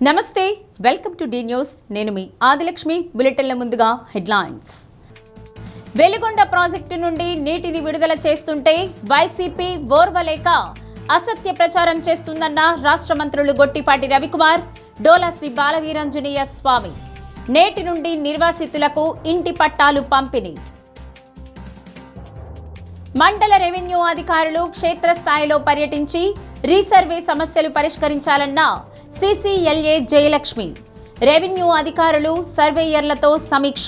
నమస్తే, welcome to D news. నేను మీ ఆదిలక్ష్మి. బులెటిన్ల ముందుగా హెడ్లైన్స్. వెలిగొండ ప్రాజెక్టు నుండి నీటిని విడుదల చేస్తుంటే వైసీపీ ఓర్వలేక అసత్య ప్రచారం చేస్తుందన్న రాష్ట్ర మంత్రులు గొట్టిపాటి రవికుమార్, డోలా శ్రీ బాలవీరాంజనేయ స్వామి. నేటి నుండి నిర్వాసితులకు ఇంటి పట్టాలు పంపిణీ. మండల రెవెన్యూ అధికారులు క్షేత్రస్థాయిలో పర్యటించి రీసర్వే సమస్యలు పరిష్కరించాలన్న సిసిఎల్ఏ జయలక్ష్మి. రెవెన్యూ అధికారులు సర్వేయర్లతో సమీక్ష.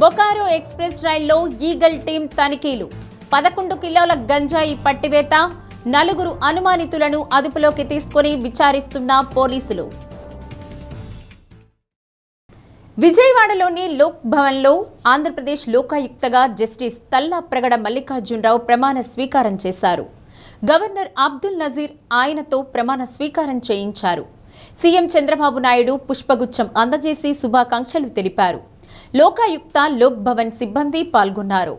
బొకారో ఎక్స్ప్రెస్ రైల్లో ఈగల్ టీం తనిఖీలు. 11 కిలోల గంజాయి పట్టివేత. 4 అనుమానితులను అదుపులోకి తీసుకుని విచారిస్తున్న పోలీసులు. విజయవాడలోని లోక్ భవన్లో ఆంధ్రప్రదేశ్ లోకాయుక్తగా జస్టిస్ తల్లాప్రగడ మల్లికార్జునరావు ప్రమాణ స్వీకారం చేశారు. గవర్నర్ అబ్దుల్ నజీర్ ఆయనతో ప్రమాణ స్వీకారం చేయించారు. సీఎం చంద్రబాబు నాయుడు పుష్పగుచ్చం అందజేసి శుభాకాంక్షలు తెలిపారు. లోకాయుక్త లోక్ భవన్ సిబ్బంది పాల్గొన్నారు.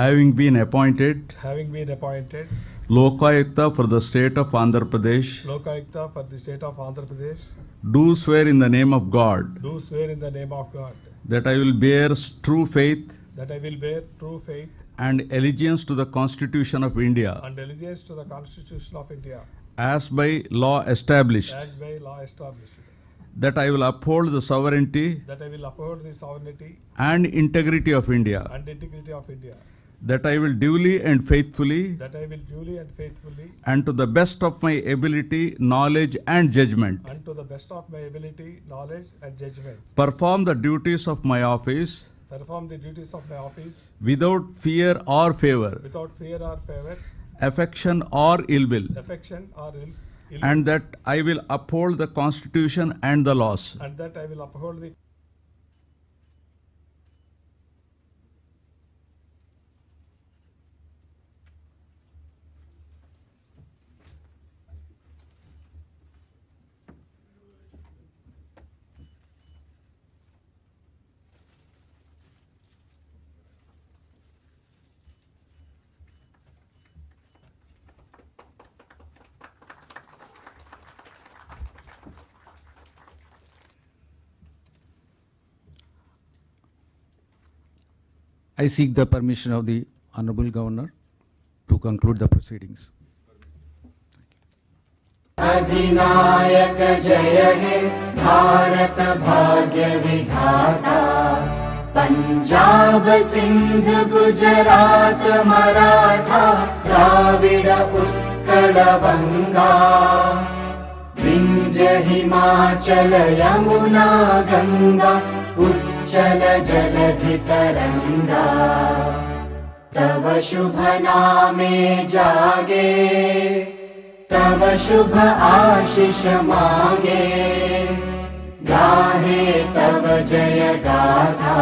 Having been appointed Lokayukta for the state of Andhra Pradesh, do swear in the name of God that I will bear true faith and allegiance to the Constitution of India as by law established, that I will uphold the sovereignty and integrity of India, that I will duly and faithfully and to the best of my ability, knowledge and judgment perform the duties of my office without fear or favor, affection or ill will, and that I will uphold the Constitution and the laws. I seek the permission of the Honorable Governor to conclude the proceedings. अधिनायक जय हे भारत भाग्य विधाता, पंजाब सिंध गुजरात मराठा द्राविड उत्कल बंगा, विंध्य हिमाचल यमुना गंगा उच्चल जलधि तरंगा, तव शुभ नामे जागे तव शुभ आशीष मागे, गाहे तव जय गाथा।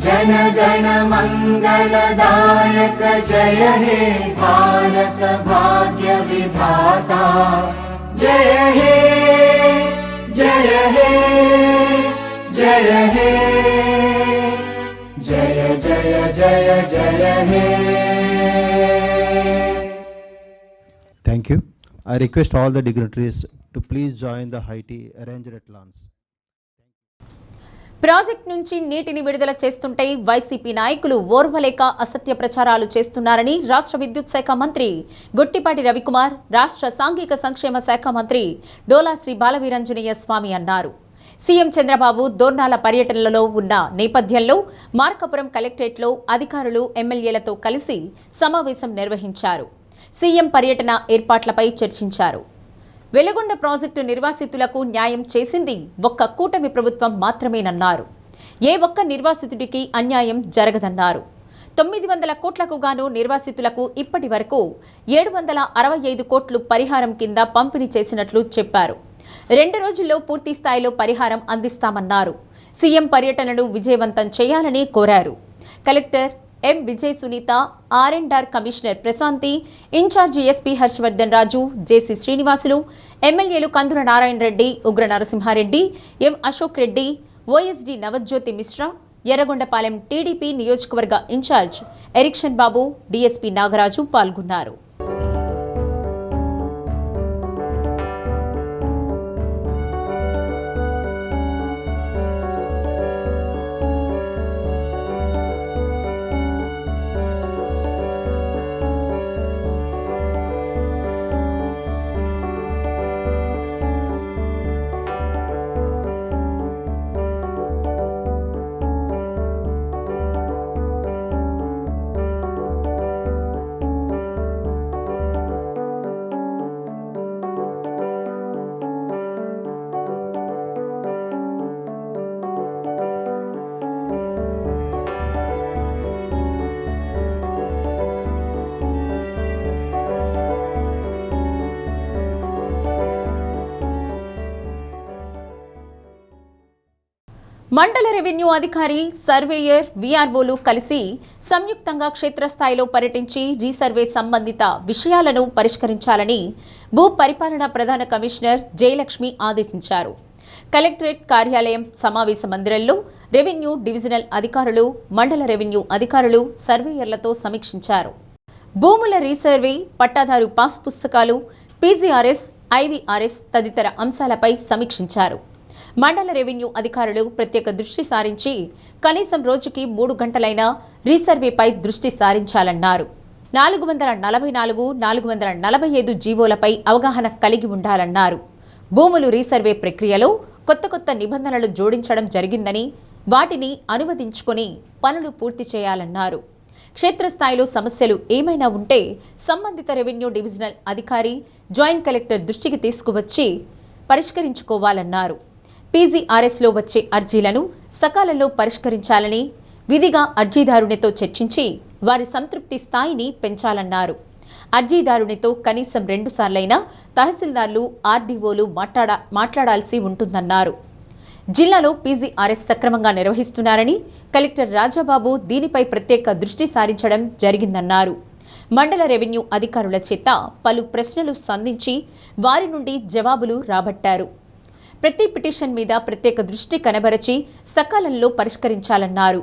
जन गण मंगलदायक जय हे भारत भाग्य विधाता। जय हे जय हे जय हे जय जय जय जय हे। Thank you. I request all the dignitaries to please join the high tea arranged at lawns. Project నుంచి నీటిని విడుదల చేస్తుంటే వైసీపీ నాయకులు ఓర్వలేక అసత్య ప్రచారాలు చేస్తున్నారని రాష్ట్ర విద్యుత్ శాఖ మంత్రి గొట్టిపాటి రవికుమార్, రాష్ట్ర సాంఘిక సంక్షేమ శాఖ మంత్రి డోలా శ్రీ బాలవీరంజనేయ స్వామి అన్నారు. సీఎం చంద్రబాబు దోర్నాల పర్యటనలో ఉన్న నేపథ్యంలో మార్కాపురం కలెక్టరేట్లో అధికారులు ఎమ్మెల్యేలతో కలిసి సమావేశం నిర్వహించారు. సీఎం పర్యటన ఏర్పాట్లపై చర్చించారు. వెలుగొండ ప్రాజెక్టు నిర్వాసితులకు న్యాయం చేసింది ఒక్క కూటమి ప్రభుత్వం మాత్రమేనన్నారు. ఏ ఒక్క నిర్వాసితుడికి అన్యాయం జరగదన్నారు. 900 కోట్లకు గాను నిర్వాసితులకు ఇప్పటి వరకు 765 కోట్లు పరిహారం కింద పంపిణీ చేసినట్లు చెప్పారు. 2 రోజుల్లో పూర్తి స్థాయిలో పరిహారం అందిస్తామన్నారు. సీఎం పర్యటనను విజయవంతం చేయాలని కోరారు. కలెక్టర్ ఎం విజయ్ సునీత, ఆర్&ఆర్ commissioner Prashanthi, incharge SP Harshavardhan Raju, JC Srinivasulu, ఎమ్మెల్యేలు Kandula Narayana Reddy, Ugra Narasimhareddy, M Ashok Reddy, OSD Navajyothi Mishra, Yerragondapalem TDP నియోజకవర్గ ఇన్ఛార్జ్ ఎరిక్షన్ బాబు, డీఎస్పీ నాగరాజు పాల్గొన్నారు. మండల రెవెన్యూ అధికారి, సర్వేయర్, వీఆర్ఓలు కలిసి సంయుక్తంగా క్షేత్రస్థాయిలో పర్యటించి రీసర్వే సంబంధిత విషయాలను పరిష్కరించాలని భూ పరిపాలన ప్రధాన కమిషనర్ జయలక్ష్మి ఆదేశించారు. కలెక్టరేట్ కార్యాలయం సమావేశ మందిరంలో రెవెన్యూ డివిజనల్ అధికారులు, మండల రెవెన్యూ అధికారులు, సర్వేయర్లతో సమీక్షించారు. భూముల రీసర్వే, పట్టాదారు పాసు పుస్తకాలు, పీజీఆర్ఎస్, ఐవీఆర్ఎస్ తదితర అంశాలపై సమీక్షించారు. మండల రెవెన్యూ అధికారులు ప్రత్యేక దృష్టి సారించి కనీసం రోజుకి 3 గంటలైనా రీసర్వేపై దృష్టి సారించాలన్నారు. 444, 445 జీవోలపై అవగాహన కలిగి ఉండాలన్నారు. భూములు రీసర్వే ప్రక్రియలో కొత్త నిబంధనలు జోడించడం జరిగిందని వాటిని అనువదించుకొని పనులు పూర్తి చేయాలన్నారు. క్షేత్రస్థాయిలో సమస్యలు ఏమైనా ఉంటే సంబంధిత రెవెన్యూ డివిజనల్ అధికారి, జాయింట్ కలెక్టర్ దృష్టికి తీసుకువచ్చి పరిష్కరించుకోవాలన్నారు. పీజీఆర్ఎస్లో వచ్చే అర్జీలను సకాలంలో పరిష్కరించాలని, విధిగా అర్జీదారునితో చర్చించి వారి సంతృప్తి స్థాయిని పెంచాలన్నారు. అర్జీదారునితో కనీసం 2 సార్లైనా తహసీల్దార్లు, ఆర్డీఓలు మాట్లాడాల్సి ఉంటుందన్నారు. జిల్లాలో పీజీఆర్ఎస్ సక్రమంగా నిర్వహిస్తున్నారని కలెక్టర్ రాజాబాబు దీనిపై ప్రత్యేక దృష్టి సారించడం జరిగిందన్నారు. మండల రెవెన్యూ అధికారుల చేత పలు ప్రశ్నలు సంధించి వారి నుండి జవాబులు రాబట్టారు. ప్రతి పిటిషన్ మీద ప్రత్యేక దృష్టి కనబరచి సకాలంలో పరిష్కరించాలన్నారు.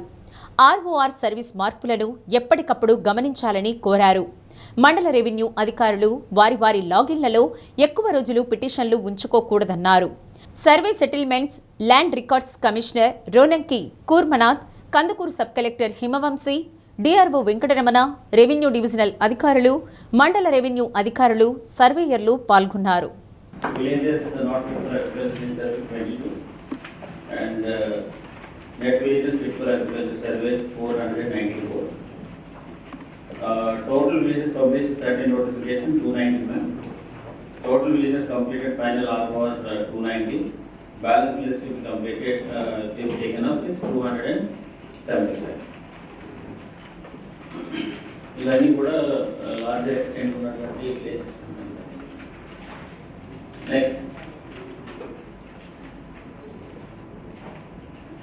ఆర్ఓఆర్ సర్వీస్ మార్పులను ఎప్పటికప్పుడు గమనించాలని కోరారు. మండల రెవెన్యూ అధికారులు వారి లాగిన్లలో ఎక్కువ రోజులు పిటిషన్లు ఉంచుకోకూడదన్నారు. Survey settlements, land records commissioner Ronanki Kurmanath, Kandukur sub collector Himavamshi, DRO Venkataramana, revenue divisional అధికారులు, మండల రెవెన్యూ అధికారులు, సర్వేయర్లు పాల్గొన్నారు. Villages not fit for agriculture survey 22 and net villages fit for agriculture survey 494. Total villages published 13 notification 291. Total villages completed final ROR 290. Balance villages to be completed to be taken up is 275. ఇవన్నీ కూడా larger extent ఉన్నటువంటి places. Next.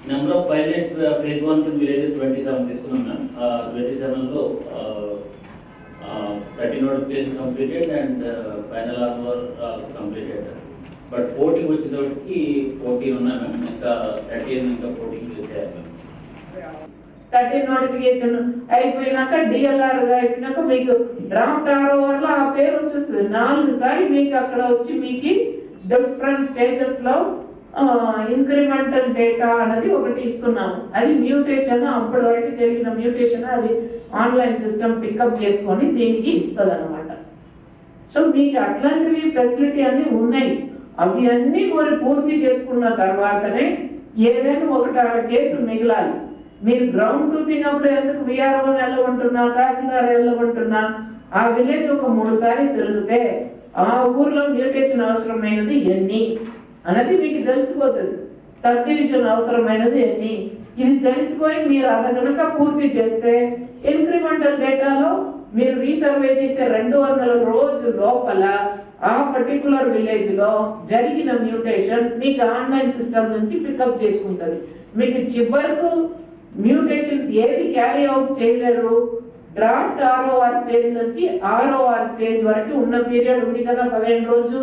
Number of pilot phase 1 in villages 27 తీసుకున్నాం ma'am. 27 లో 30 notification completed and final hour completed. But 40 వచ్చేటప్పటికి 14 ఉన్నాయి ma'am. ఇంకా 30 ఇంకా 14 చేయాలి మ్యామ్. 30 నోటిఫికేషన్ అయిపోయినాక డిఎల్ఆర్ అయిపోయినాక మీకు డ్రాఫ్ట్ ROR లో ఆ పేరు వచ్చేస్తుంది. 4 సార్లు మీకు అక్కడ వచ్చి మీకు డిఫరెంట్ స్టేజెస్ లో ఇంక్రిమెంటల్ డేటా అనేది ఒకటి ఇస్తున్నాము. అది మ్యూటేషన్, అప్పటి వరకు జరిగిన మ్యూటేషన్ అది ఆన్లైన్ సిస్టమ్ పికప్ చేసుకొని దీనికి ఇస్తుంది అనమాట. సో మీకు అట్లాంటివి ఫెసిలిటీ అన్ని ఉన్నాయి. అవి అన్ని మరి పూర్తి చేసుకున్న తర్వాతనే ఏదైనా ఒకటి కేసు మిగలాలి. మీరు గ్రౌండ్ ట్రూతింగ్ అప్పుడు ఎందుకు VRO వెళ్ళమంటున్నా, తహసీల్దార్ వెళ్ళమంటున్నా, ఆ విలేజ్ ఒక 3 సార్లు తిరిగితే ఆ ఊర్లో మ్యూటేషన్ అవసరమైనది ఎన్ని అనేది మీకు తెలిసిపోతుంది. సబ్ డివిజన్ అవసరమైనది ఎన్ని, ఇది తెలిసిపోయి మీరు అది కనుక పూర్తి చేస్తే ఇంక్రిమెంటల్ డేటాలో మీరు రీసర్వే చేసే 200 రోజుల లోపల ఆ పర్టికులర్ విలేజ్ లో జరిగిన మ్యూటేషన్ మీకు ఆన్లైన్ సిస్టమ్ నుంచి పికప్ చేసుకుంటుంది. మీకు చివరకు మ్యూటేషన్స్ ఏది క్యారీ అవుట్ చేయలేరు. డ్రాఫ్ట్ ROR స్టేజ్ నుంచి ROR స్టేజ్ వరకు ఉన్న పీరియడ్ ఉంది కదా 15 రోజు.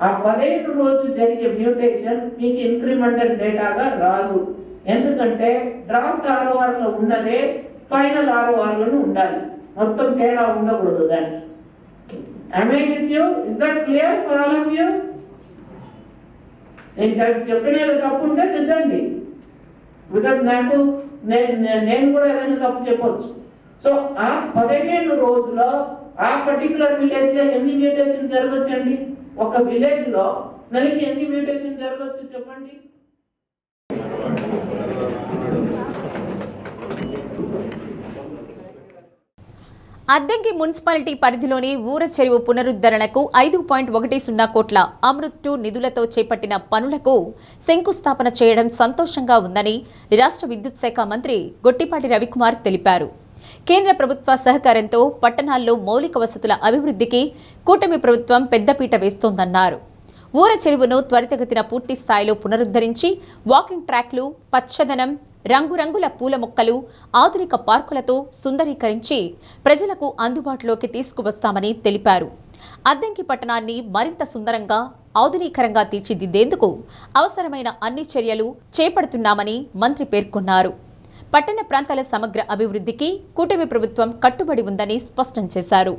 ఆ 15 రోజు జరిగే మ్యూటేషన్ మీకు ఇంక్రిమెంటల్ డేటాగా రాదు. ఎందుకంటే డ్రాఫ్ట్ ROR లో ఉన్నదే ఫైనల్ ROR లోను ఉండాలి. మొత్తం తేడా ఉండకూడదు దానికి. Am I with you? Is that clear for all of you? నేను చెప్పినది తప్పు ఉంటే దిద్దండి. బికాస్ నేను కూడా ఏదైనా తప్పు చెప్పొచ్చు. సో ఆ 15 రోజుల్లో ఆ పర్టికులర్ విలేజ్ లో ఎన్ని మ్యూటేషన్ జరగచ్చండి? ఒక విలేజ్ లో నెలకి ఎన్ని మ్యూటేషన్ జరగచ్చు చెప్పండి. అద్దెంకి మున్సిపాలిటీ పరిధిలోని ఊర చెరువు పునరుద్ధరణకు 5.10 కోట్ల అమృత్ 2 నిధులతో చేపట్టిన పనులకు శంకుస్థాపన చేయడం సంతోషంగా ఉందని రాష్ట్ర విద్యుత్ శాఖ మంత్రి గొట్టిపాటి రవికుమార్ తెలిపారు. కేంద్ర ప్రభుత్వ సహకారంతో పట్టణాల్లో మౌలిక వసతుల అభివృద్ధికి కూటమి ప్రభుత్వం పెద్దపీట వేస్తోందన్నారు. ఊర చెరువును త్వరితగతిన పూర్తి స్థాయిలో పునరుద్ధరించి వాకింగ్ ట్రాక్లు, పచ్చదనం, రంగురంగుల పూల మొక్కలు, ఆధునిక పార్కులతో సుందరీకరించి ప్రజలకు అందుబాటులోకి తీసుకువస్తామని తెలిపారు. అద్దంకి పట్టణాన్ని మరింత సుందరంగా, ఆధునీకరంగా తీర్చిదిద్దేందుకు అవసరమైన అన్ని చర్యలు చేపడుతున్నామని మంత్రి పేర్కొన్నారు. పట్టణ ప్రాంతాల సమగ్ర అభివృద్ధికి కూటమి ప్రభుత్వం కట్టుబడి ఉందని స్పష్టం చేశారు.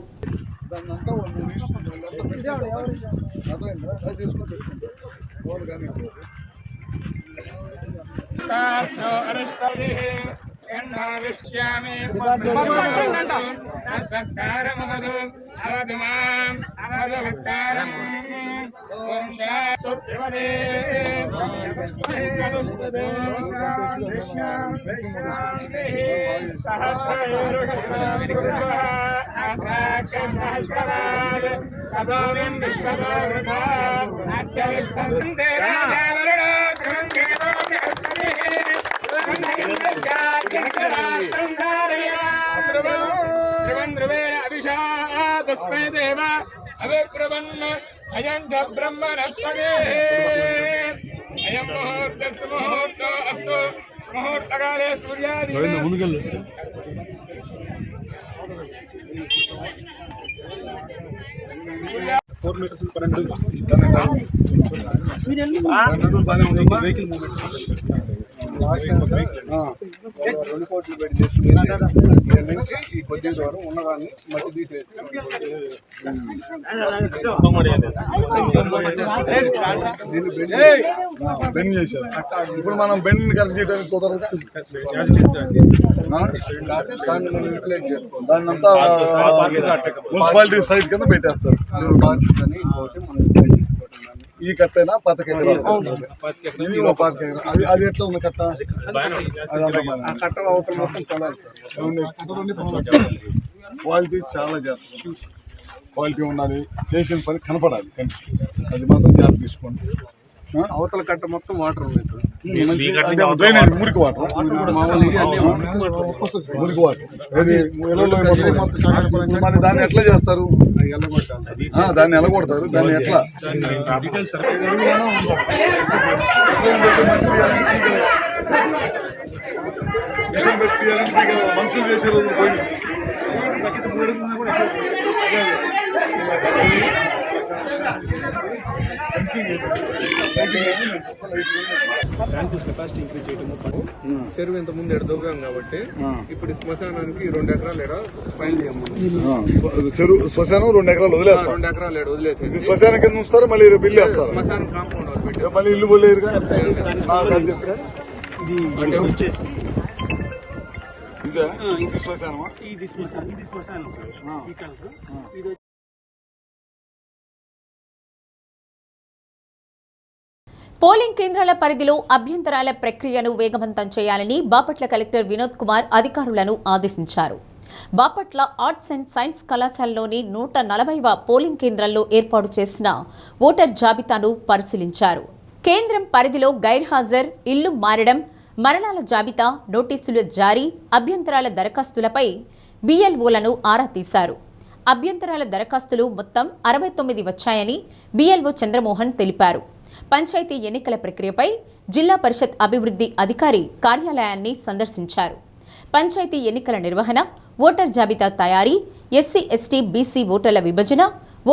तस्मै देव अभिप्रवन्न अयं च ब्रह्मणस्पदे अयं मुहूर्तस्य मुहूर्तो अस्तु मुहूर्तकाले सूर्यादि ఈ కొద్ది దూరం ఉన్నదాన్ని మట్టి తీసేసి బెండ్ చేశారు. ఇప్పుడు మనం బెండ్ కరెక్ట్ చేయడానికి కుదరదు. దాన్ని అంతా మున్సిపాలిటీ సైట్ కింద పెట్టేస్తారు. ఈ కట్టైనా 10 ఎకరాలు అది ఎట్లా ఉంది కట్ట? కట్ట అవసరం మొత్తం చాలా క్వాలిటీ చాలా చేస్తారు. క్వాలిటీ ఉండాలి, చేసిన పని కనపడాలి. అది మాత్రం జాగ్రత్త తీసుకోండి. అవతల కట్ట మొత్తం వాటర్ ఉంది సార్. డ్రైనేజ్ మురికి వాటర్, మురికి వాటర్ మరి దాన్ని ఎట్లా చేస్తారు? దాన్ని ఎలగొడతారు, దాన్ని ఎట్లా మనుషులు చేసే రోజులు పోయింది. కెపాసిటీ ఇంక్రీజ్ చేయడం, చెరువు ఇంత ముందు ఎడదోగాం కాబట్టి ఇప్పుడు శ్మశానానికి 2 ఎకరాలు ఎడ ఫైల్ చెరువు శ్మశానం 2 ఎకరాలు వదిలేస్తారు. 2 ఎకరాలు ఎడ వదిలేసి శ్మశానం కింద ఉంచుతారు, మళ్ళీ రేపు ఇల్లు వేస్తారు. శ్మశానం కాంపౌండ్ వాళ్ళు పెట్టి మళ్ళీ ఇల్లు పోలేరు. పోలింగ్ కేంద్రాల పరిధిలో అభ్యంతరాల ప్రక్రియను వేగవంతం చేయాలని బాపట్ల కలెక్టర్ వినోద్ కుమార్ అధికారులను ఆదేశించారు. బాపట్ల ఆర్ట్స్ అండ్ సైన్స్ కళాశాలలోని 140వ పోలింగ్ కేంద్రంలో ఏర్పాటు చేసిన ఓటర్ జాబితాను పరిశీలించారు. కేంద్రం పరిధిలో గైర్హాజర్, ఇల్లు మారడం, మరణాల జాబితా, నోటీసుల జారీ, అభ్యంతరాల దరఖాస్తులపై BLOలను ఆరా తీశారు. అభ్యంతరాల దరఖాస్తులు మొత్తం 69 వచ్చాయని BLO చంద్రమోహన్ తెలిపారు. పంచాయతీ ఎన్నికల ప్రక్రియపై జిల్లా పరిషత్ అభివృద్ధి అధికారి కార్యాలయాన్ని సందర్శించారు. పంచాయతీ ఎన్నికల నిర్వహణ, ఓటర్ జాబితా తయారీ, SC, ST, BC ఓటర్ల విభజన,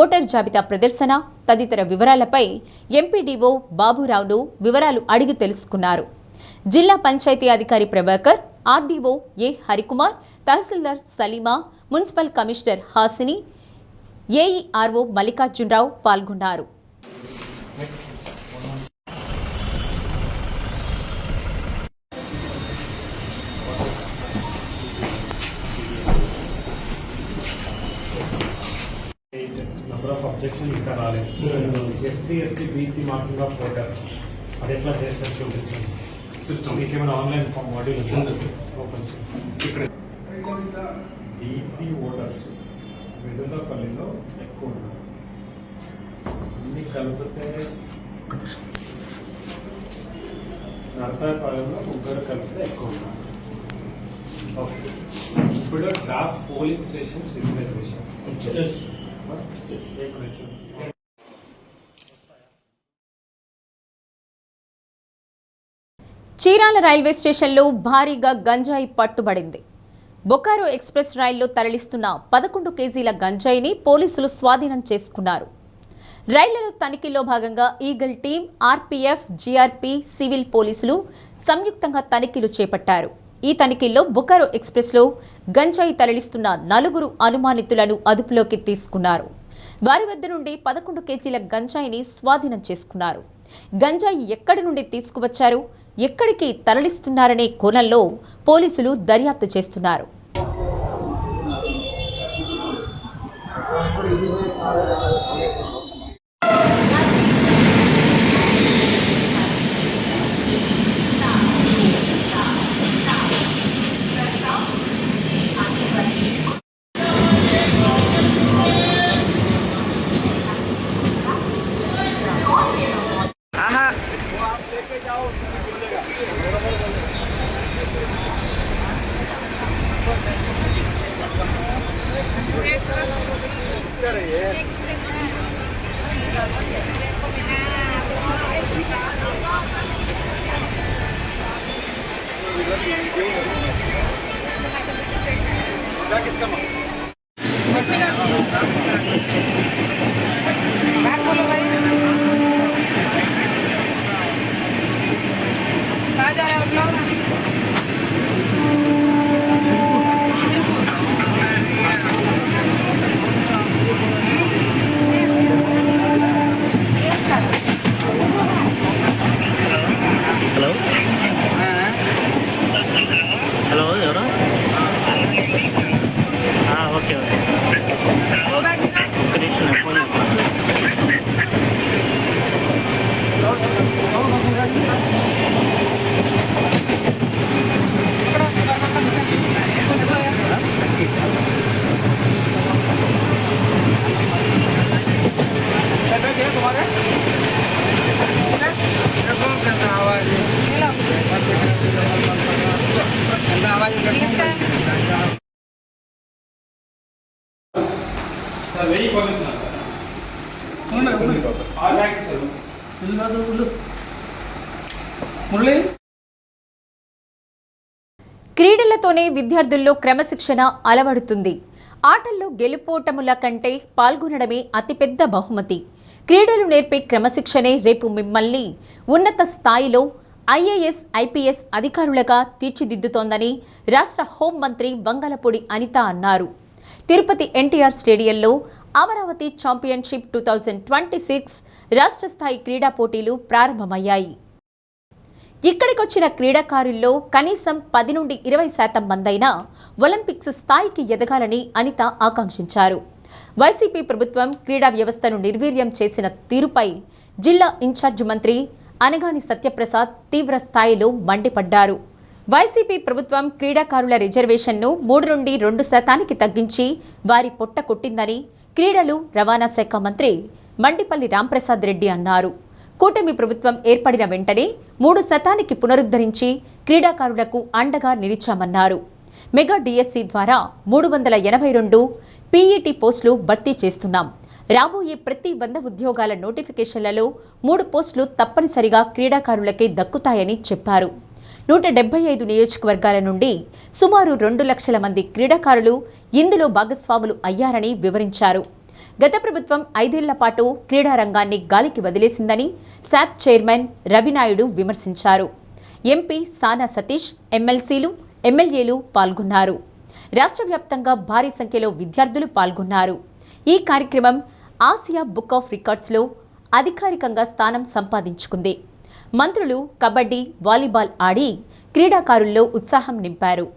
ఓటర్ జాబితా ప్రదర్శన తదితర వివరాలపై ఎంపీడీఓ బాబురావును వివరాలు అడిగి తెలుసుకున్నారు. జిల్లా పంచాయతీ అధికారి ప్రభాకర్, ఆర్డీఓ ఏ హరికుమార్, తహసీల్దార్ Salima, municipal commissioner Hasini, AERO Mallikarjunarao పాల్గొన్నారు. నెంబర్ ఆఫ్ అబ్జెక్షన్ ఇంకా రాలేదు. SC, ST, BC marking of voters అది ఎట్లా చేస్తారు చూపించండి. సిస్టమ్ మీకు ఏమైనా ఆన్లైన్ ఫామ్ మాడ్యూల్ ఓపెన్ ఇక్కడ BC ఓటర్స్ వెదులపల్లిలో ఎక్కువ ఉన్నారు. అన్ని కలిపితే నరసాయపాలెంలో 3 కలిపితే ఎక్కువ ఉన్నారు. ఓకే, ఇప్పుడు draft polling stations reservation Chirala railway స్టేషన్లో భారీగా గంజాయి పట్టుబడింది. బొకారో ఎక్స్ప్రెస్ రైల్లో తరలిస్తున్న 11 కేజీల గంజాయిని పోలీసులు స్వాధీనం చేసుకున్నారు. రైళ్లలో తనిఖీల్లో భాగంగా eagle team, RPF, GRP, civil పోలీసులు సంయుక్తంగా తనిఖీలు చేపట్టారు. ఈ తనిఖీల్లో బొకారో ఎక్స్ప్రెస్లో గంజాయి తరలిస్తున్న 4 అనుమానితులను అదుపులోకి తీసుకున్నారు. వారి వద్ద నుండి 11 కేజీల గంజాయిని స్వాధీనం చేసుకున్నారు. గంజాయి ఎక్కడి నుండి తీసుకువచ్చారు, ఎక్కడికి తరలిస్తున్నారనే కోణంలో పోలీసులు దర్యాప్తు చేస్తున్నారు. క్రీడలతోనే విద్యార్థుల్లో క్రమశిక్షణ అలవడుతుంది. ఆటల్లో గెలుపోటముల కంటే పాల్గొనడమే అతిపెద్ద బహుమతి. క్రీడలు నేర్పే క్రమశిక్షణే రేపు మిమ్మల్ని ఉన్నత స్థాయిలో ఐఏఎస్, ఐపీఎస్ అధికారులుగా తీర్చిదిద్దుతోందని రాష్ట్ర హోంమంత్రి వంగలపూడి అనిత అన్నారు. తిరుపతి ఎన్టీఆర్ స్టేడియంలో అమరావతి ఛాంపియన్షిప్ 2026 రాష్ట్ర స్థాయి క్రీడా పోటీలు ప్రారంభమయ్యాయి. ఇక్కడికొచ్చిన క్రీడాకారుల్లో కనీసం 10 నుండి 20% మందైనా ఒలింపిక్స్ స్థాయికి ఎదగాలని అనిత ఆకాంక్షించారు. వైసీపీ ప్రభుత్వం క్రీడా వ్యవస్థను నిర్వీర్యం చేసిన తీరుపై జిల్లా ఇన్ఛార్జ్ మంత్రి అనగాని సత్యప్రసాద్ తీవ్ర స్థాయిలో మండిపడ్డారు. వైసీపీ ప్రభుత్వం క్రీడాకారుల రిజర్వేషన్ను 3 నుండి 2% తగ్గించి వారి పొట్ట కొట్టిందని క్రీడలు, రవాణా శాఖ మంత్రి మండిపల్లి రాంప్రసాద్ రెడ్డి అన్నారు. కూటమి ప్రభుత్వం ఏర్పడిన వెంటనే 3% పునరుద్ధరించి క్రీడాకారులకు అండగా నిలిచామన్నారు. మెగా డిఎస్సి ద్వారా 382 పీఈటీ పోస్టులు భర్తీ చేస్తున్నాం. రాబోయే ప్రతి 100 ఉద్యోగాల నోటిఫికేషన్లలో 3 పోస్టులు తప్పనిసరిగా క్రీడాకారులకే దక్కుతాయని చెప్పారు. 175 నియోజకవర్గాల నుండి సుమారు 2 లక్షల మంది క్రీడాకారులు ఇందులో భాగస్వాములు అయ్యారని వివరించారు. గత ప్రభుత్వం 5 ఏళ్ల పాటు క్రీడా రంగాన్ని గాలికి వదిలేసిందని శాప్ చైర్మన్ రవినాయుడు విమర్శించారు. ఎంపీ సానా సతీష్, ఎమ్మెల్సీలు, ఎమ్మెల్యేలు పాల్గొన్నారు. రాష్ట్ర వ్యాప్తంగా భారీ సంఖ్యలో విద్యార్థులు పాల్గొన్నారు. ఈ కార్యక్రమం ఆసియా బుక్ ఆఫ్ రికార్డ్స్లో అధికారికంగా స్థానం సంపాదించుకుంది. మంత్రులు కబడ్డీ, వాలీబాల్ ఆడి క్రీడాకారుల్లో ఉత్సాహం నింపారు.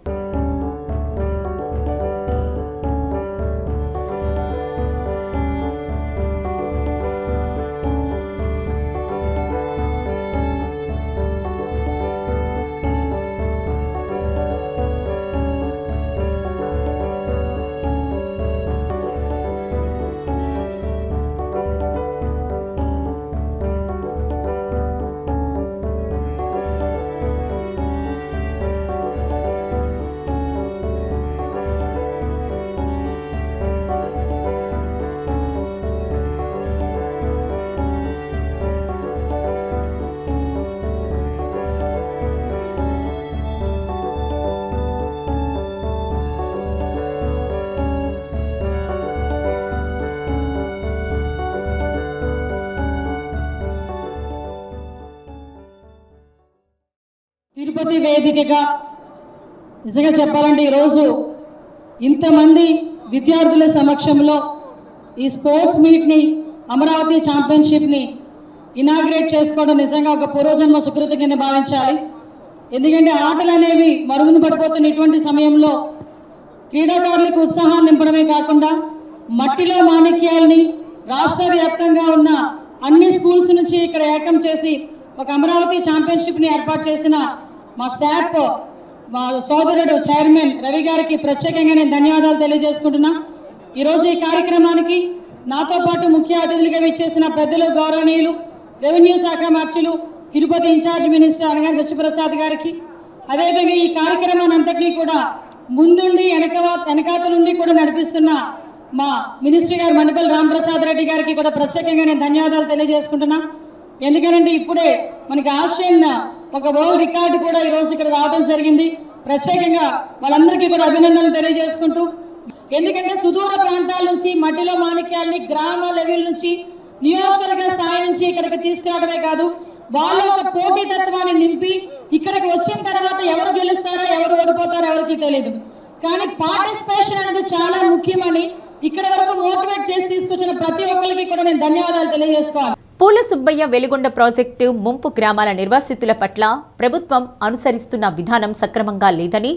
తిరుపతి వేదికగా నిజంగా చెప్పాలంటే ఈరోజు ఇంతమంది విద్యార్థుల సమక్షంలో ఈ స్పోర్ట్స్ మీట్ని, అమరావతి ఛాంపియన్షిప్ని ఇనాగ్రేట్ చేసుకోవడం నిజంగా ఒక పూర్వజన్మ సుకృతి కింద భావించాలి. ఎందుకంటే ఆటలు అనేవి మరుగున పడిపోతున్న ఇటువంటి సమయంలో క్రీడాకారులకు ఉత్సాహాన్ని నింపడమే కాకుండా మట్టిలో మాణిక్యాలని రాష్ట్ర వ్యాప్తంగా ఉన్న అన్ని స్కూల్స్ నుంచి ఇక్కడ ఏకం చేసి ఒక అమరావతి ఛాంపియన్షిప్ని ఏర్పాటు చేసిన మా శాప్ మా సోదరుడు చైర్మన్ రవి గారికి ప్రత్యేకంగా నేను ధన్యవాదాలు తెలియజేసుకుంటున్నా. ఈరోజు ఈ కార్యక్రమానికి నాతో పాటు ముఖ్య అతిథులుగా విచ్చేసిన పెద్దలు, గౌరవనీయులు రెవెన్యూ శాఖ మార్చులు, తిరుపతి ఇన్ఛార్జ్ మినిస్టర్ అనగాని సత్యప్రసాద్ గారికి, అదేవిధంగా ఈ కార్యక్రమాన్ని అంతటినీ కూడా ముందుండి వెనకాతలుండి కూడా నడిపిస్తున్న మా మినిస్టర్ గారు మండిపల్లి రాంప్రసాద్ రెడ్డి గారికి కూడా ప్రత్యేకంగా నేను ధన్యవాదాలు తెలియజేసుకుంటున్నా. ఎందుకంటే ఇప్పుడే మనకి ఆసియన్ ఒక వరల్డ్ రికార్డు కూడా ఈరోజు ఇక్కడ రావడం జరిగింది. ప్రత్యేకంగా వాళ్ళందరికీ కూడా అభినందనలు తెలియజేసుకుంటూ, ఎందుకంటే సుదూర ప్రాంతాల నుంచి మట్టిలో మాణిక్యాలని గ్రామ లెవెల్ నుంచి నియోజకవర్గ స్థాయి నుంచి ఇక్కడికి తీసుకురావడమే కాదు, వాళ్ళ ఒక పోటీతత్వాన్ని నింపి ఇక్కడికి వచ్చిన తర్వాత ఎవరు గెలుస్తారో ఎవరు ఓడిపోతారో ఎవరికి తెలియదు. కానీ పార్టిసిపేషన్ అనేది చాలా ముఖ్యమని ఇక్కడ వరకు మోటివేట్ చేసి తీసుకొచ్చిన ప్రతి ఒక్కరికి కూడా నేను ధన్యవాదాలు తెలియజేసుకోవాలి. పూల సుబ్బయ్య వెలిగొండ ప్రాజెక్టు ముంపు గ్రామాల నిర్వాసితుల పట్ల ప్రభుత్వం అనుసరిస్తున్న విధానం సక్రమంగా లేదని,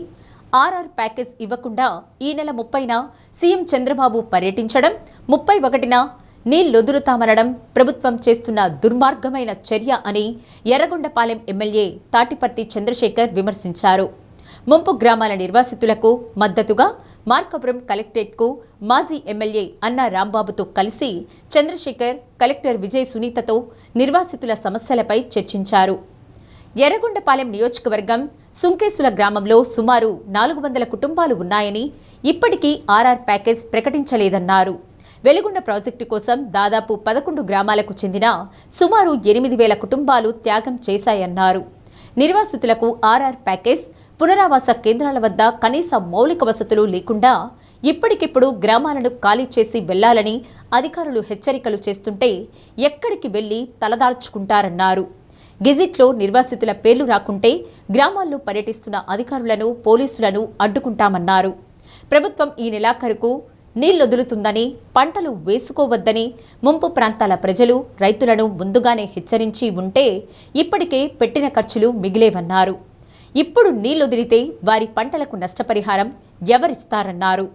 ఆర్ఆర్ ప్యాకేజ్ ఇవ్వకుండా ఈ నెల 30న సీఎం చంద్రబాబు పర్యటించడం, 31న నీళ్లొదురుతామనడం ప్రభుత్వం చేస్తున్న దుర్మార్గమైన చర్య అని ఎర్రగొండపాలెం ఎమ్మెల్యే తాటిపర్తి చంద్రశేఖర్ విమర్శించారు. ముంపు గ్రామాల నిర్వాసితులకు మద్దతుగా మార్కాపురం కలెక్టరేట్కు మాజీ ఎమ్మెల్యే అన్నా రాంబాబుతో కలిసి చంద్రశేఖర్ కలెక్టర్ విజయ్ సునీతతో నిర్వాసితుల సమస్యలపై చర్చించారు. ఎర్రగొండపాలెం నియోజకవర్గం సుంకేసుల గ్రామంలో సుమారు 400 కుటుంబాలు ఉన్నాయని, ఇప్పటికీ ఆర్ఆర్ ప్యాకేజ్ ప్రకటించలేదన్నారు. వెలిగొండ ప్రాజెక్టు కోసం దాదాపు 11 గ్రామాలకు చెందిన సుమారు 8,000 కుటుంబాలు త్యాగం చేశాయన్నారు. నిర్వాసితులకు ఆర్ఆర్ ప్యాకేజ్, పునరావాస కేంద్రాల వద్ద కనీస మౌలిక వసతులు లేకుండా ఇప్పటికిప్పుడు గ్రామాలను ఖాళీ చేసి వెళ్లాలని అధికారులు హెచ్చరికలు చేస్తుంటే ఎక్కడికి వెళ్లి తలదాల్చుకుంటారన్నారు. గెజిట్లో నిర్వాసితుల పేర్లు రాకుంటే గ్రామాల్లో పర్యటిస్తున్న అధికారులను, పోలీసులను అడ్డుకుంటామన్నారు. ప్రభుత్వం ఈ నెలాఖరుకు నీళ్లొదులుతుందని, పంటలు వేసుకోవద్దని ముంపు ప్రాంతాల ప్రజలు, రైతులను ముందుగానే హెచ్చరించి ఉంటే ఇప్పటికే పెట్టిన ఖర్చులు మిగిలేవన్నారు. ఇప్పుడు నీళ్లొదిలితే వారి పంటలకు నష్టపరిహారం ఎవరిస్తారన్నారు.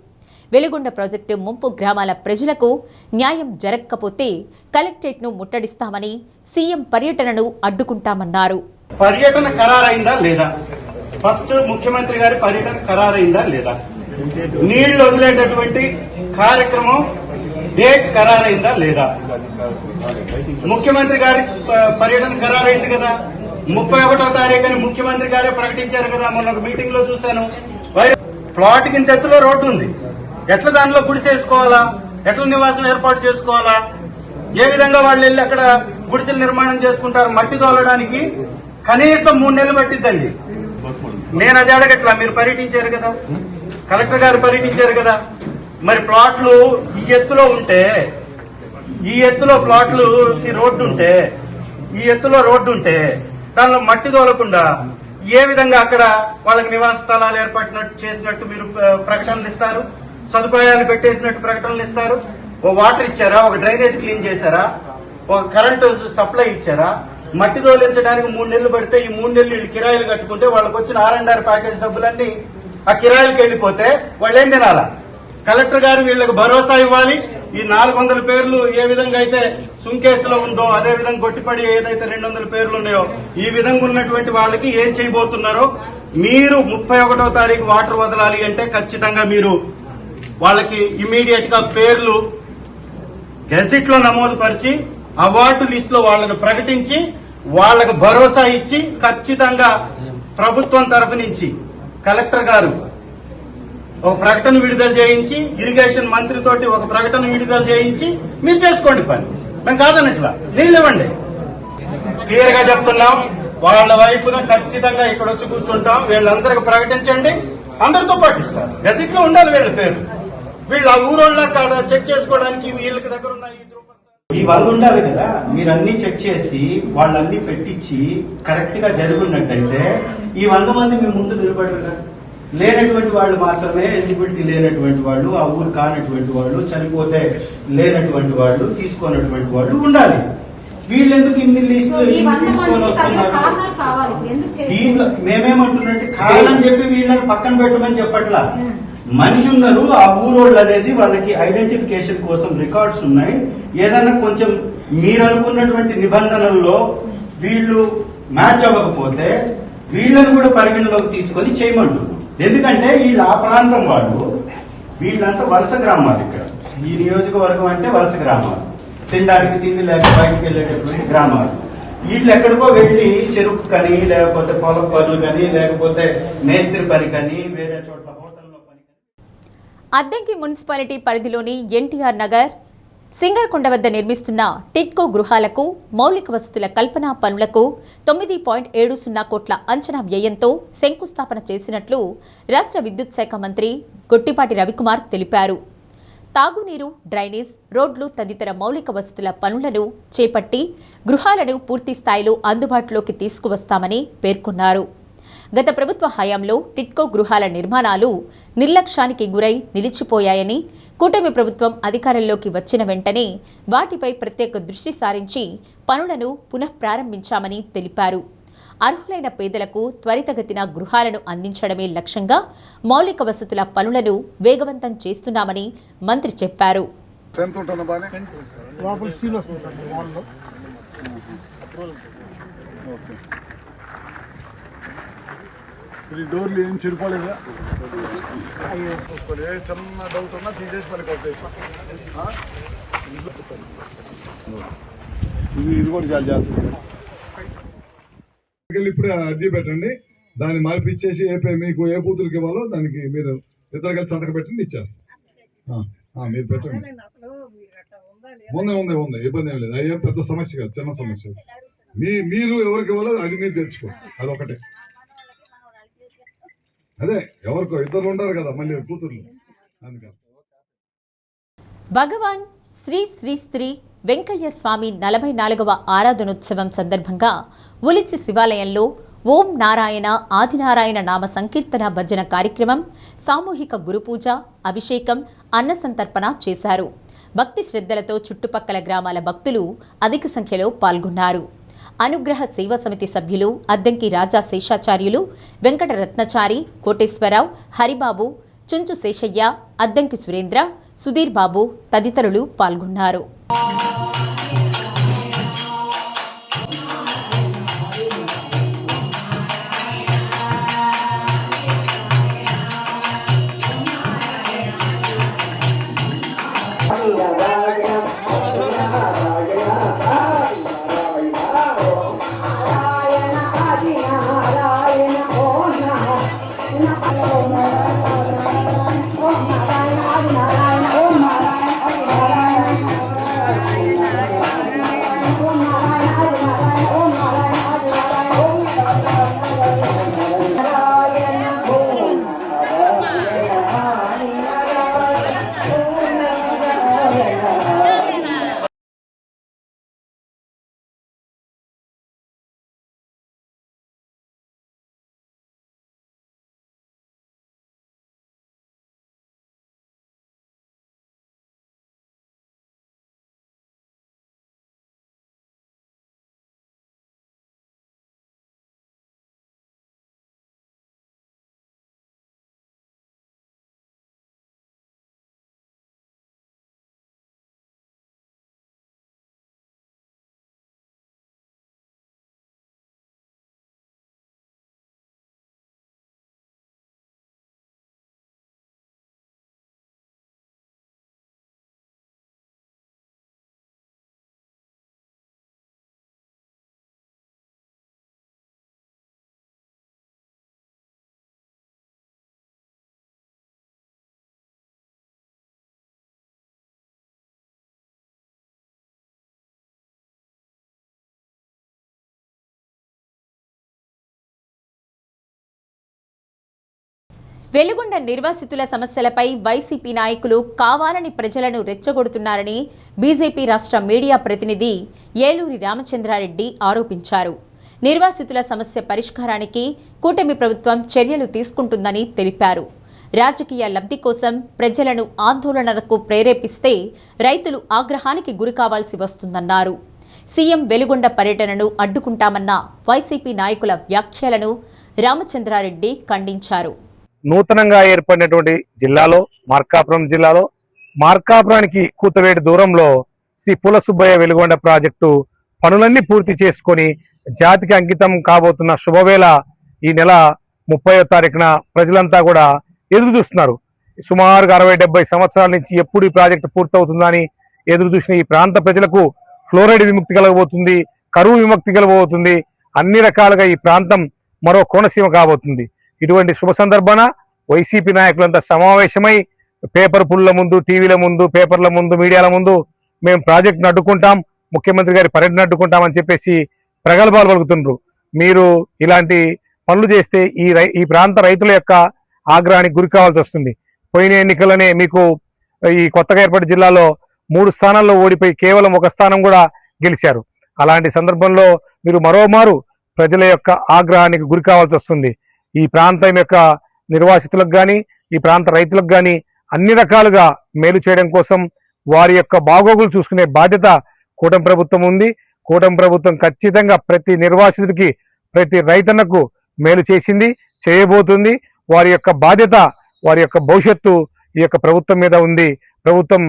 వెలిగొండ ప్రాజెక్టు ముంపు గ్రామాల ప్రజలకు న్యాయం జరగకపోతే కలెక్టరేట్ను ముట్టడిస్తామని, సీఎం పర్యటనను అడ్డుకుంటామన్నారు. పర్యటన ఖరారైందా లేదా? ఫస్ట్ ముఖ్యమంత్రి గారి పర్యటన ఖరారైందా లేదా? నీళ్లు వదిలేటటువంటి కార్యక్రమం డేట్ ఖరారైందా లేదా? ముఖ్యమంత్రి గారి పర్యటన ఖరారైంది కదా. 31వ తారీఖుని ముఖ్యమంత్రి గారే ప్రకటించారు కదా. మొన్న ఒక మీటింగ్ లో చూశాను. ప్లాట్ కింద ఎత్తులో రోడ్డు ఉంది. ఎట్లా దానిలో గుడిసేసుకోవాలా? ఎట్లా నివాసం ఏర్పాటు చేసుకోవాలా? ఏ విధంగా వాళ్ళు వెళ్ళి అక్కడ గుడిసెలు నిర్మాణం చేసుకుంటారు? మట్టి తోలడానికి కనీసం 3 నెలలు పట్టిద్దండి. నేను అది అడగట్లా. మీరు పర్యటించారు కదా, కలెక్టర్ గారు పర్యటించారు కదా. మరి ప్లాట్లు ఈ ఎత్తులో ఉంటే, ఈ ఎత్తులో ప్లాట్లుకి రోడ్డు ఉంటే, ఈ ఎత్తులో రోడ్డు ఉంటే దానిలో మట్టి తోలకుండా ఏ విధంగా అక్కడ వాళ్ళకి నివాస స్థలాలు ఏర్పడినట్టు చేసినట్టు మీరు ప్రకటనలు ఇస్తారు? సదుపాయాలు పెట్టేసినట్టు ప్రకటనలు ఇస్తారు? ఓ వాటర్ ఇచ్చారా? ఒక డ్రైనేజ్ క్లీన్ చేశారా? ఒక కరెంటు సప్లై ఇచ్చారా? మట్టి తోలించడానికి 3 నెలలు పడితే ఈ 3 నెలలు వీళ్ళు కిరాయిలు కట్టుకుంటే వాళ్ళకి వచ్చిన R&R ప్యాకేజ్ డబ్బులన్నీ ఆ కిరాయిలకు వెళ్ళిపోతే వాళ్ళు ఏం తినాలా? కలెక్టర్ గారు వీళ్ళకి భరోసా ఇవ్వాలి. ఈ 400 పేర్లు ఏ విధంగా అయితే సుంకేసులో ఉందో అదే విధంగా గొట్టిపడి ఏదైతే 200 పేర్లు ఉన్నాయో ఈ విధంగా ఉన్నటువంటి వాళ్ళకి ఏం చేయబోతున్నారో మీరు 31వ తారీఖు వాటర్ వదలాలి అంటే ఖచ్చితంగా మీరు వాళ్ళకి ఇమీడియట్ గా పేర్లు గెజిట్ లో నమోదు పరిచి అవార్డు లిస్ట్ లో వాళ్ళను ప్రకటించి వాళ్ళకు భరోసా ఇచ్చి ఖచ్చితంగా ప్రభుత్వం తరఫు నుంచి కలెక్టర్ గారు ఒక ప్రకటన విడుదల చేయించి, ఇరిగేషన్ మంత్రితోటి ఒక ప్రకటన విడుదల చేయించి మీరు చేసుకోండి పని. మేము కాదనట్లా, నీళ్ళు ఇవ్వండి. క్లియర్ గా చెప్తున్నాం. వాళ్ళ వైపున ఖచ్చితంగా ఇక్కడ వచ్చి కూర్చుంటాం. వీళ్ళందరికీ ప్రకటించండి, అందరితో పాటిస్తారు. గెజిట్ లో ఉండాలి వీళ్ళ పేరు. వీళ్ళు ఆ ఊరోళ్ళ కాదా చెక్ చేసుకోవడానికి వీళ్ళకి దగ్గర ఉన్న ఈ వాళ్ళు ఉండాలి కదా. మీరు అన్ని చెక్ చేసి వాళ్ళన్ని పెట్టించి కరెక్ట్ గా జరుగున్నట్టయితే ఈ 100 మంది మీ ముందు నిలబడరు. లేనటువంటి వాళ్ళు మాత్రమే, ఎలిజిబిలిటీ లేనటువంటి వాళ్ళు, ఆ ఊరు కానటువంటి వాళ్ళు, చనిపోతే లేనటువంటి వాళ్ళు, తీసుకున్నటువంటి వాళ్ళు ఉండాలి. వీళ్ళెందుకు ఇన్ని లిస్టులు తీసుకొని వస్తున్నారు? దీంట్లో మేమేమంటున్నట్టు కావాలని చెప్పి వీళ్ళని పక్కన పెట్టమని చెప్పట్లా. మనిషి ఉన్నారు, ఆ ఊరోళ్ళు అనేది వాళ్ళకి ఐడెంటిఫికేషన్ కోసం రికార్డ్స్ ఉన్నాయి. ఏదైనా కొంచెం మీరు అనుకున్నటువంటి నిబంధనల్లో వీళ్ళు మ్యాచ్ అవ్వకపోతే వీళ్ళని కూడా పరిగణలోకి తీసుకొని చేయమంటున్నారు. ఎందుకంటే వీళ్ళు ఆ ప్రాంతం వాళ్ళు, వీళ్ళంతా వలస గ్రామాలు. ఇక్కడ ఈ నియోజకవర్గం అంటే వలస గ్రామాలు, తినడానికి తిండి లేక బయటకు వెళ్ళేటటువంటి గ్రామాలు. వీళ్ళు ఎక్కడికో వెళ్లి చెరుకు కని, లేకపోతే పొలం పనులు కానీ, లేకపోతే మేస్త్రి పని కానీ, వేరే చోట్ల హోటల్లో పని. అద్దంకి మున్సిపాలిటీ పరిధిలోని ఎన్టీఆర్ నగర్, సింగరకొండ వద్ద నిర్మిస్తున్న టిట్కో గృహాలకు మౌలిక వసతుల కల్పన పనులకు 9.70 కోట్ల అంచనా వ్యయంతో శంకుస్థాపన చేసినట్లు రాష్ట్ర విద్యుత్ శాఖ మంత్రి గొట్టిపాటి రవికుమార్ తెలిపారు. తాగునీరు, డ్రైనేజ్, రోడ్లు తదితర మౌలిక వసతుల పనులను చేపట్టి గృహాలను పూర్తి స్థాయిలో అందుబాటులోకి తీసుకువస్తామని పేర్కొన్నారు. గత ప్రభుత్వ హయాంలో టిట్కో గృహాల నిర్మాణాలు నిర్లక్ష్యానికి గురై నిలిచిపోయాయని, కూటమి ప్రభుత్వం అధికారంలోకి వచ్చిన వెంటనే వాటిపై ప్రత్యేక దృష్టి సారించి పనులను పునఃప్రారంభించామని తెలిపారు. అర్హులైన పేదలకు త్వరితగతిన గృహాలను అందించడమే లక్ష్యంగా మౌలిక వసతుల పనులను వేగవంతం చేస్తున్నామని మంత్రి చెప్పారు. డోర్లు ఏం చెడిపోలేదా? ఏ చిన్న డౌట్ ఉన్నా తీసేసి పడుకోవచ్చు. ఇది కూడా చాలా జాగ్రత్త. ఇప్పుడే అర్జీ పెట్టండి, దాన్ని మార్పిచ్చేసి మీకు ఏ కూతురికి ఇవ్వాలో దానికి మీరు ఇద్దరు కలిసి సంతకం పెట్టండి, ఇచ్చేస్తాం. మీరు పెట్టండి. ఉంది ఇబ్బంది ఏం లేదు. అయ్యే పెద్ద సమస్య కాదు, చిన్న సమస్య. మీరు ఎవరికి ఇవ్వాలో అది మీరు తెచ్చుకోండి, అదొకటే. అదే ఎవరికో ఇద్దరు ఉంటారు కదా మళ్ళీ కూతుర్లు, అందుకని. భగవాన్ శ్రీ శ్రీ శ్రీ వెంకయ్య స్వామి 44వ ఆరాధనోత్సవం సందర్భంగా ఉలిచి శివాలయంలో ఓం నారాయణ ఆదినారాయణ నామ సంకీర్తన భజన కార్యక్రమం, సామూహిక గురుపూజ, అభిషేకం, అన్న సంతర్పణ చేశారు. భక్తి శ్రద్ధలతో చుట్టుపక్కల గ్రామాల భక్తులు అధిక సంఖ్యలో పాల్గొన్నారు. అనుగ్రహ సేవా సమితి సభ్యులు అద్దంకి రాజా శేషాచార్యులు, వెంకట రత్నచారి, కోటేశ్వరరావు, హరిబాబు, చుంచు శేషయ్య, అద్దంకి సురేంద్ర, సుధీర్ బాబు తదితరులు పాల్గొన్నారు. వెలుగొండ నిర్వాసితుల సమస్యలపై వైసీపీ నాయకులు కావాలని ప్రజలను రెచ్చగొడుతున్నారని బీజేపీ రాష్ట్ర మీడియా ప్రతినిధి ఏలూరి రామచంద్రారెడ్డి ఆరోపించారు. నిర్వాసితుల సమస్య పరిష్కారానికి కూటమి ప్రభుత్వం చర్యలు తీసుకుంటుందని తెలిపారు. రాజకీయ లబ్ధి కోసం ప్రజలను ఆందోళనలకు ప్రేరేపిస్తే రైతులు ఆగ్రహానికి గురికావాల్సి వస్తుందన్నారు. సీఎం వెలుగొండ పర్యటనను అడ్డుకుంటామన్న వైసీపీ నాయకుల వ్యాఖ్యలను రామచంద్రారెడ్డి ఖండించారు. నూతనంగా ఏర్పడినటువంటి జిల్లాలో మార్కాపురానికి కూతవేడు దూరంలో శ్రీ పులసుబ్బయ్య వెలుగొండ ప్రాజెక్టు పనులన్నీ పూర్తి చేసుకొని జాతికి అంకితం కాబోతున్న శుభవేళ ఈ నెల 30వ తారీఖున ప్రజలంతా కూడా ఎదురు చూస్తున్నారు. సుమారుగా 60-70 సంవత్సరాల నుంచి ఎప్పుడు ఈ ప్రాజెక్టు పూర్తవుతుందని ఎదురు చూసిన ఈ ప్రాంత ప్రజలకు ఫ్లోరైడ్ విముక్తి కలగబోతుంది, కరువు విముక్తి కలగబోతుంది, అన్ని రకాలుగా ఈ ప్రాంతం మరో కోనసీమ కాబోతుంది. ఇటువంటి శుభ సందర్భాన వైసీపీ నాయకులంతా సమావేశమై పేపర్ పుల్ల ముందు, టీవీల ముందు, పేపర్ల ముందు, మీడియాల ముందు మేము ప్రాజెక్టును అడ్డుకుంటాం, ముఖ్యమంత్రి గారి పర్యటన అడ్డుకుంటామని చెప్పేసి ప్రగల్భాలు పలుకుతుండ్రు. మీరు ఇలాంటి పనులు చేస్తే ఈ ప్రాంత రైతుల యొక్క ఆగ్రహానికి గురి కావాల్సి వస్తుంది. పోయిన ఎన్నికలనే మీకు ఈ కొత్తగా ఏర్పడిన జిల్లాలో 3 స్థానాల్లో ఓడిపోయి కేవలం 1 స్థానం కూడా గెలిచారు. అలాంటి సందర్భంలో మీరు మరోమారు ప్రజల యొక్క ఆగ్రహానికి గురి కావాల్సి వస్తుంది. ఈ ప్రాంతం యొక్క నిర్వాసితులకు కానీ, ఈ ప్రాంత రైతులకు కానీ అన్ని రకాలుగా మేలు చేయడం కోసం వారి యొక్క బాగోగులు చూసుకునే బాధ్యత కూటమి ప్రభుత్వం ఉంది. కూటమి ప్రభుత్వం ఖచ్చితంగా ప్రతి నిర్వాసితుడికి, ప్రతి రైతన్నకు మేలు చేసింది, చేయబోతుంది. వారి యొక్క బాధ్యత, వారి యొక్క భవిష్యత్తు ఈ యొక్క ప్రభుత్వం మీద ఉంది. ప్రభుత్వం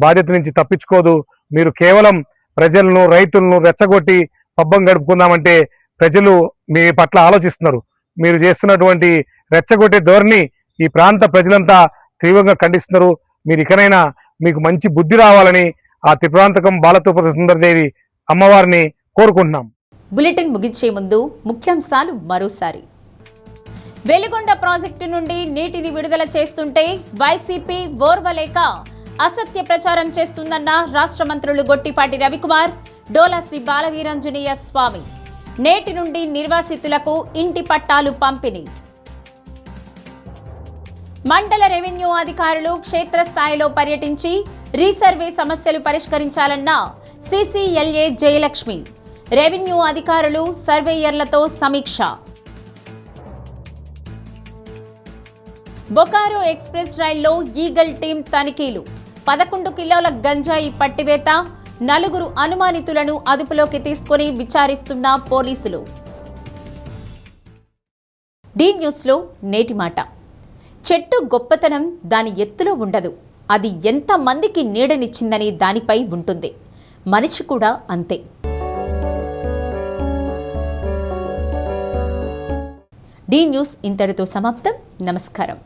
బాధ్యత నుంచి తప్పించుకోదు. మీరు కేవలం ప్రజలను, రైతులను రెచ్చగొట్టి పబ్బం గడుపుకుందామంటే ప్రజలు మీ పట్ల ఆలోచిస్తున్నారు. మీరు చేస్తున్నటువంటి రెచ్చగొట్టే ధోరణి ఈ ప్రాంత ప్రజలంతా తీవ్రంగా ఖండిస్తున్నారు. మీరు ఇకనైనా మీకు మంచి బుద్ధి రావాలని ఆ త్రిపురాంతకం బాలత్రిపుర సుందరదేవి అమ్మవారిని కోరుకుంటున్నాం. బులెటిన్ ముగించే ముందు ముఖ్యాంశాలు మరోసారి. వెలుగొండ ప్రాజెక్టు నుండి నీటిని విడుదల చేస్తుంటే వైసీపీ ఓర్వలేక అసత్య ప్రచారం చేస్తుందన్న రాష్ట్ర మంత్రులు గొట్టిపాటి రవికుమార్, డోలా శ్రీ బాలవీరాంజనేయ స్వామి. నేటి నుండి నిర్వాసితులకు ఇంటి పట్టాలు పంపిణీ. మండల రెవెన్యూ అధికారులు క్షేత్రస్థాయిలో పర్యటించి రీసర్వే సమస్యలు పరిష్కరించాలన్న సిసిఎల్ఏ జయలక్ష్మి. రెవెన్యూ అధికారులు సర్వేయర్లతో సమీక్ష. బొకారో ఎక్స్ప్రెస్ రైల్లో ఈగల్ టీం తనిఖీలు. 11 కిలోల గంజాయి పట్టివేత. 4 అనుమానితులను అదుపులోకి తీసుకుని విచారిస్తున్న పోలీసులు. డి న్యూస్లో నేటి మాట. చెట్టు గొప్పతనం దాని ఎత్తులో ఉండదు, అది ఎంత మందికి నీడనిచ్చిందని దానిపై ఉంటుంది. మనిషి కూడా అంతే. డి న్యూస్ ఇంతటితో సమాప్తం. నమస్కారం.